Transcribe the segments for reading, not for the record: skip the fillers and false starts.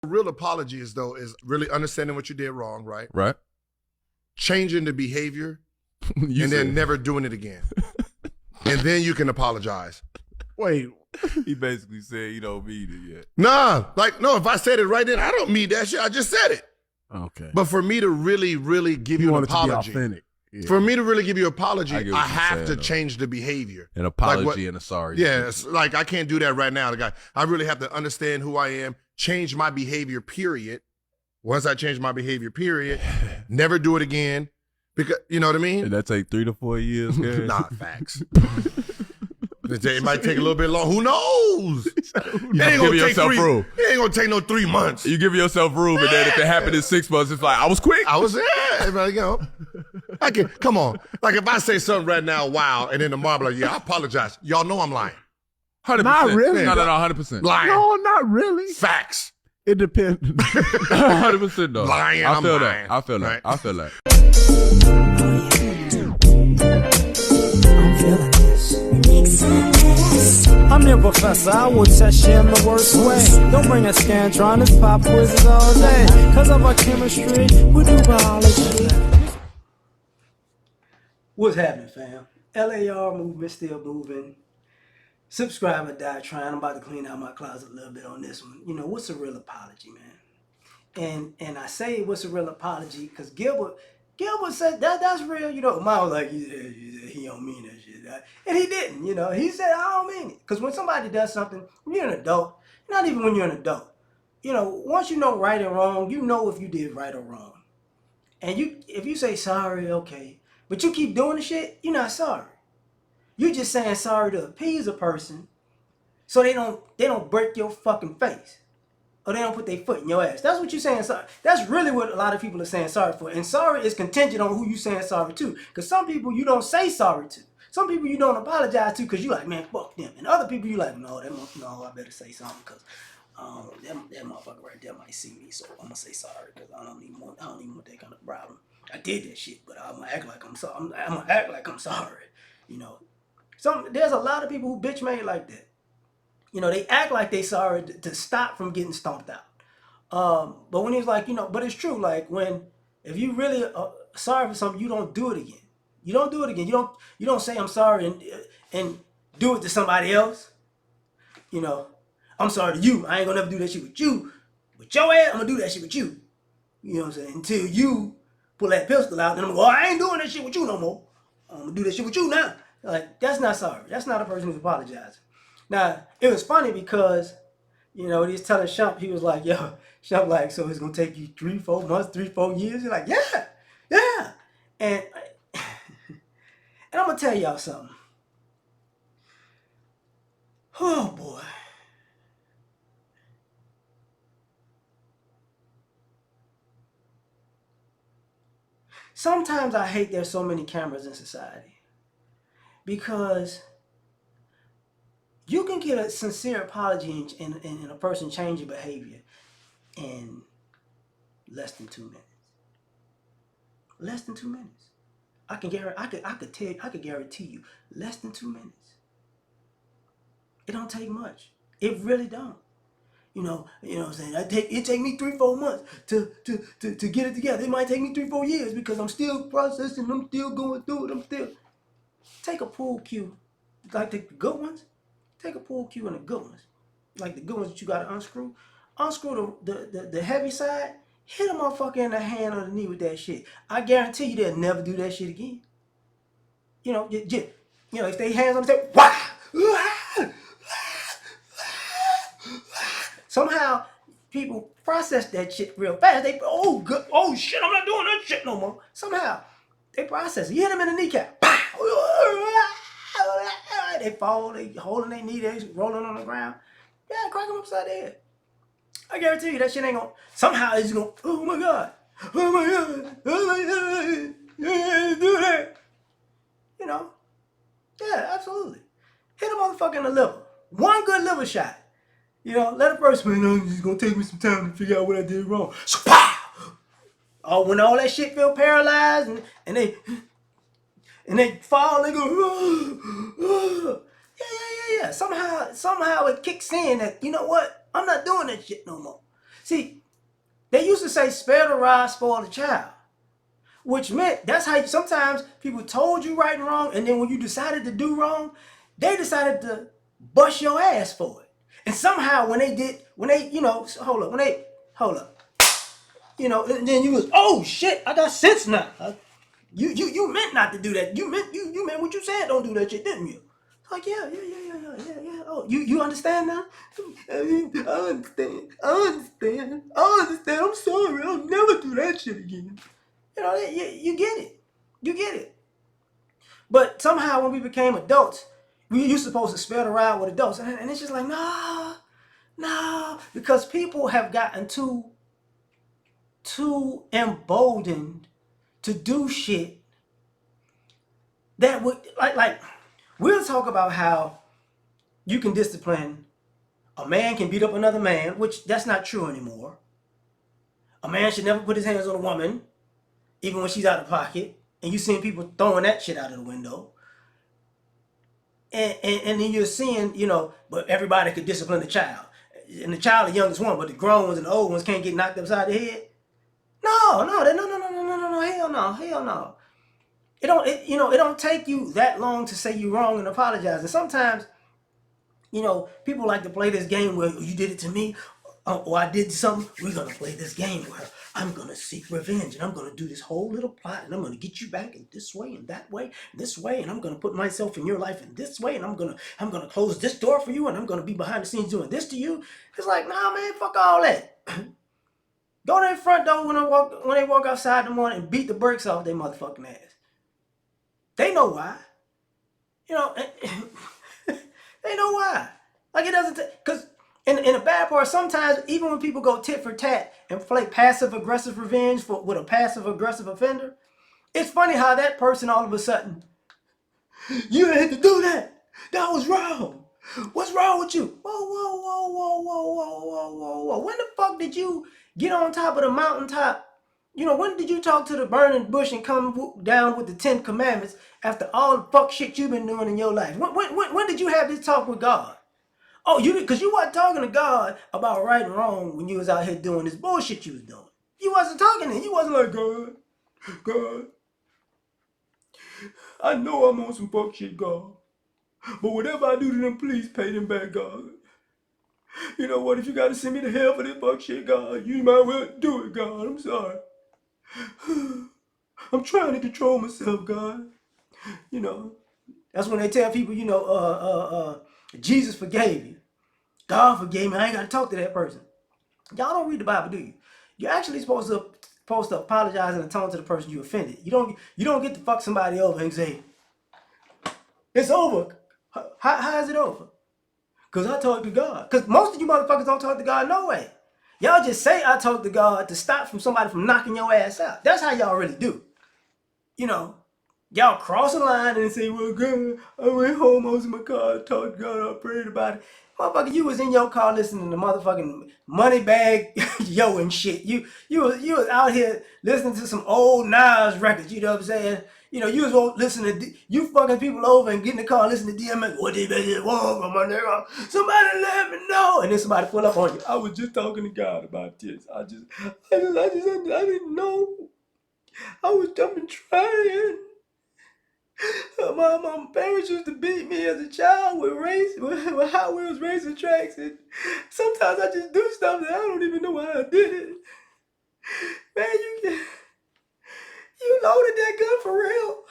real apology is really understanding what you did wrong, right? Right. Changing the behavior and then never doing it again. And then you can apologize. Wait. He basically said you don't mean it yet. Nah, no, if I said it right then, I don't mean that shit. I just said it. Okay. But for me to really, really give you an apology. To be authentic. Yeah. For me to really give you an apology, I have to though. Change the behavior. An apology and a sorry. Yeah, it's like I can't do that right now. I really have to understand who I am, change my behavior, period. Once I change my behavior, period, never do it again. Because you know what I mean? And that take 3 to 4 years, guys. Nah, facts. It might take a little bit long. Who knows? You give yourself room. It ain't gonna take no 3 months. You give yourself room, and then if it happened in 6 months, it's like I was quick. I was come on. Like if I say something right now, wow, and then tomorrow, like, yeah, I apologize. Y'all know I'm lying. 100%. Not really. No, 100%. Lying. No, not really. Facts. It depends. 100% though. Lying. I feel I'm that. lying. I feel that. Right? I feel that. I'm feeling this. I'm your professor, I will test you in the worst way. Don't bring a scantron, it's pop quizzes all day. Cause of our chemistry, we do biology. What's happening, fam? L.A.R. movement still moving. Subscribe or die trying. I'm about to clean out my closet a little bit on this one. You know, what's a real apology, man? And I say what's a real apology because Gilbert said that's real. You know, Mom was like, he don't mean that shit. And he didn't, you know. He said, I don't mean it. Because when somebody does something, when you're an adult, not even when you're an adult, you know, once you know right and wrong, you know if you did right or wrong. And if you say sorry, okay, but you keep doing the shit, you're not sorry. You're just saying sorry to appease a person so they don't break your fucking face. Or they don't put their foot in your ass. That's what you're saying sorry. That's really what a lot of people are saying sorry for. And sorry is contingent on who you're saying sorry to. Because some people you don't say sorry to. Some people you don't apologize to because you like, man, fuck them. And other people you like, no, I better say something because that motherfucker right there might see me. So I'm going to say sorry because I don't even want that kind of problem. I did that shit, but I'm going to act like I'm sorry. I'm going to act like I'm sorry. You know. There's a lot of people who bitch made like that. You know, they act like they sorry to stop from getting stomped out. But when he's like, you know, but it's true. Like if you really are sorry for something, you don't do it again. You don't do it again. You don't say I'm sorry and do it to somebody else. You know, I'm sorry to you. I ain't gonna never do that shit with you. With your ass, I'm gonna do that shit with you. You know what I'm saying? Until you pull that pistol out, then I'm gonna go, I ain't doing that shit with you no more. I'm gonna do that shit with you now. Like, that's not sorry. That's not a person who's apologizing. Now, it was funny because, you know, he was telling Shump, he was like, yo, Shump like, so it's going to take you 3-4 months, 3-4 years? You're like, yeah. And I'm going to tell y'all something. Oh, boy. Sometimes I hate there's so many cameras in society. Because you can get a sincere apology and a person change your behavior in less than 2 minutes. Less than 2 minutes. I could guarantee you, less than 2 minutes. It don't take much. It really don't. You know what I'm saying? It take me 3-4 months to get it together. It might take me 3-4 years because I'm still processing. I'm still going through it. Take a pool cue, like the good ones. Take a pool cue and the good ones, like the good ones that you gotta unscrew. Unscrew the heavy side. Hit a motherfucker in the hand or the knee with that shit. I guarantee you they'll never do that shit again. You know, if they hands on the table, wah! Somehow people process that shit real fast. They oh shit, I'm not doing that shit no more. Somehow they process it. You hit them in the kneecap. They fall, they holding their knee, they rolling on the ground. Yeah, crack them upside the head. I guarantee you that shit ain't gonna, somehow it's gonna, oh my God, do that. You know? Yeah, absolutely. Hit a motherfucker in the liver. One good liver shot. You know, let a person know it's gonna take me some time to figure out what I did wrong. So, pow! Oh, when all that shit feel paralyzed and they fall, they go, yeah. Somehow it kicks in that, you know what? I'm not doing that shit no more. See, they used to say, spare the rod, spoil the child. Which meant that's how sometimes people told you right and wrong, and then when you decided to do wrong, they decided to bust your ass for it. And somehow when they, hold up, and then you was, oh shit, I got sense now. You meant not to do that. You meant what you said. Don't do that shit, didn't you? Like, yeah. Oh, you understand now? I mean, I understand. I'm sorry. I'll never do that shit again. You get it. You get it. But somehow when we became adults, you're supposed to spare the ride with adults. And it's just like, no. Because people have gotten too emboldened to do shit that would, like we'll talk about how you can discipline. A man can beat up another man, which that's not true anymore. A man should never put his hands on a woman, even when she's out of pocket. And you're seeing people throwing that shit out of the window. And then you're seeing, but everybody could discipline the child. And the child, the youngest one, but the grown ones and the old ones can't get knocked upside the head. No, hell no. It don't take you that long to say you're wrong and apologize. And sometimes, people like to play this game where you did it to me, or I did something. We're gonna play this game where I'm gonna seek revenge, and I'm gonna do this whole little plot, and I'm gonna get you back in this way and that way, this way, and I'm gonna put myself in your life in this way, and I'm gonna close this door for you, and I'm gonna be behind the scenes doing this to you. It's like, nah, man, fuck all that. Go to their front door when they walk outside in the morning and beat the brakes off their motherfucking ass. They know why. They know why. Like, it doesn't because in the bad part, sometimes even when people go tit for tat and play passive aggressive revenge with a passive aggressive offender, it's funny how that person all of a sudden, you had to do that. That was wrong. What's wrong with you? Whoa. When the fuck did you get on top of the mountaintop? When did you talk to the burning bush and come down with the 10 commandments after all the fuck shit you've been doing in your life? When did you have this talk with God? Oh, because you wasn't talking to God about right and wrong when you was out here doing this bullshit you was doing. You wasn't talking to him. You wasn't like, God, I know I'm on some fuck shit, God. But whatever I do to them, please pay them back, God. You know what? If you gotta send me to hell for this fuck shit, God, you might well do it, God. I'm sorry. I'm trying to control myself, God. That's when they tell people, Jesus forgave you. God forgave me. I ain't got to talk to that person. Y'all don't read the Bible, do you? You're actually supposed to apologize and atone to the person you offended. You don't get to fuck somebody over and say, it's over. How is it over? Because I talked to God. Because most of you motherfuckers don't talk to God no way. Y'all just say I talked to God to stop somebody from knocking your ass out. That's how y'all really do. Y'all cross the line and say, well, God, I went home, I was in my car, I talked to God, I prayed about it. Motherfucker, you was in your car listening to motherfucking Moneybag Yo and shit. You was out here listening to some old Nas records, you know what I'm saying? You was listening to, you fucking people over and get in the car and listen to DMX. What they want from my nigga? Somebody let me know. And then somebody pull up on you. I was just talking to God about this. I didn't know. I've been trying. My parents used to beat me as a child with Hot Wheels racing tracks, and sometimes I just do stuff that I don't even know why I did it. Man, you loaded that gun for real?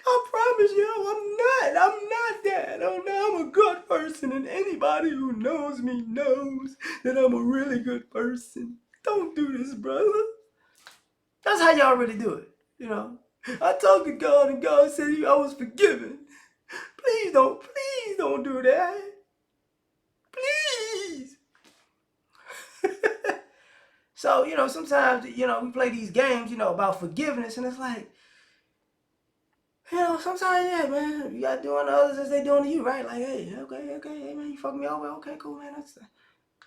I promise you, I'm not that. I'm a good person, and anybody who knows me knows that I'm a really good person. Don't do this, brother. That's how y'all really do it, I talked to God, and God said I was forgiven. Please don't do that. Please. So, sometimes, we play these games, about forgiveness, and it's like, sometimes, yeah, man, you gotta do unto others as they doing to you, right? Like, hey, okay, hey, man, you fucked me over, okay, cool, man,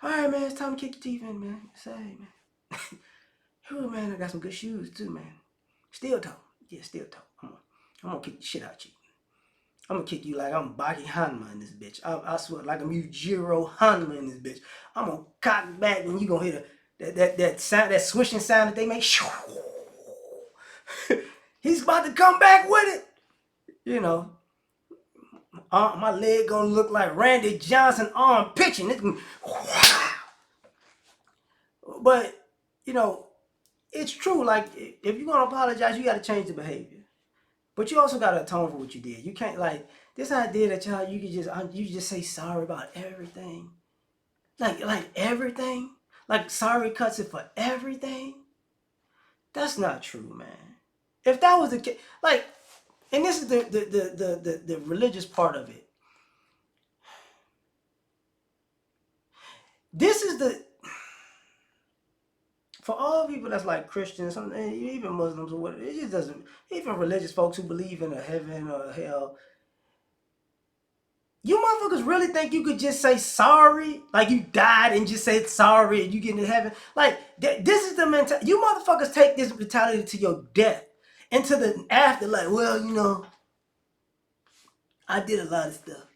all right, man, it's time to kick your teeth in, man. Say, man. Oh, man, I got some good shoes, too, man. Steel toe. Yeah, steel toe. I'm gonna kick the shit out of you. I'm gonna kick you like I'm Baki Hanma in this bitch. I swear, like I'm Yujiro Hanma in this bitch. I'm gonna cock back and you gonna hear that sound, that swishing sound that they make. He's about to come back with it. You know, my leg gonna look like Randy Johnson arm pitching. But, you know, it's true. Like, if you're gonna apologize, you gotta change the behavior. But you also gotta atone for what you did. You can't, like, this idea that you just say sorry about everything. Like everything. Like sorry cuts it for everything. That's not true, man. If that was the case, like, and this is the religious part of it. This is for all people that's like Christians, even Muslims or whatever, it just doesn't, even religious folks who believe in a heaven or a hell, you motherfuckers really think you could just say sorry? Like you died and just say sorry and you get into heaven? Like, this is the mentality. You motherfuckers take this mentality to your death. Into the afterlife. Well, you know, I did a lot of stuff.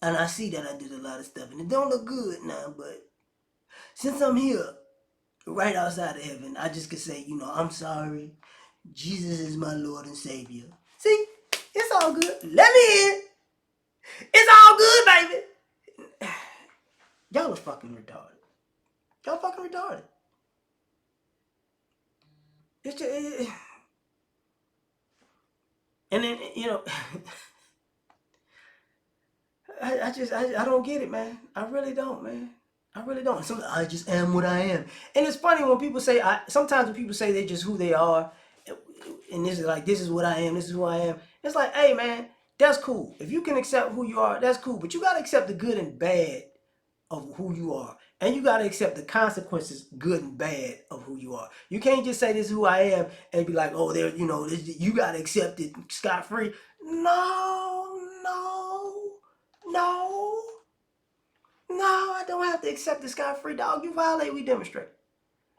And I see that I did a lot of stuff. And it don't look good now, but since I'm here, right outside of heaven, I just could say, you know, I'm sorry. Jesus is my Lord and Savior. See? It's all good. Let me in. It's all good, baby. Y'all are fucking retarded. Y'all fucking retarded. It's just, and then, you know, I don't get it, man. I really don't, man. I really don't. I just am what I am. And it's funny when people say, sometimes when people say they're just who they are, and this is like, this is what I am, this is who I am. It's like, hey, man, that's cool. If you can accept who you are, that's cool. But you got to accept the good and bad of who you are. And you got to accept the consequences, good and bad, of who you are. You can't just say this is who I am and be like, oh, there, you know, you got to accept it scot-free. No, I don't have to accept the scot-free, dog. You violate, we demonstrate.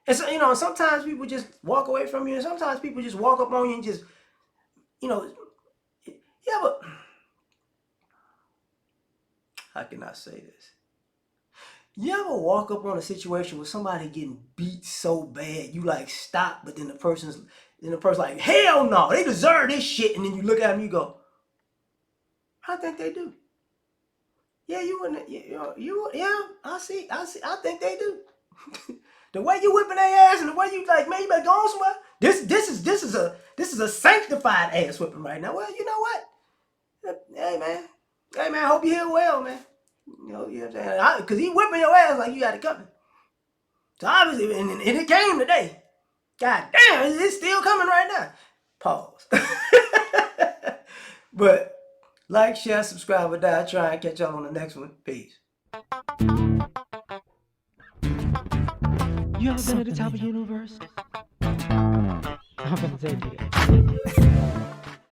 And so, you know, sometimes people just walk away from you, and sometimes people just walk up on you and just, you know, yeah, but how can I say this? You ever walk up on a situation with somebody getting beat so bad, you like stop, but then the person's like, hell no, they deserve this shit, and then you look at them, you go, I think they do. Yeah, you wouldn't. Yeah, I see. I think they do. The way you whipping their ass and the way you like, man, you better go on somewhere. This is a sanctified ass whipping right now. Well, you know what? Hey man, hope you heal well, man. You know what I'm saying? Because he whipping your ass like you got it coming. So obviously, and it came today. God damn, it's still coming right now. Pause. But like, share, subscribe, or die trying. Catch y'all on the next one. Peace. You ever been at the top of the universe? I'm gonna take you.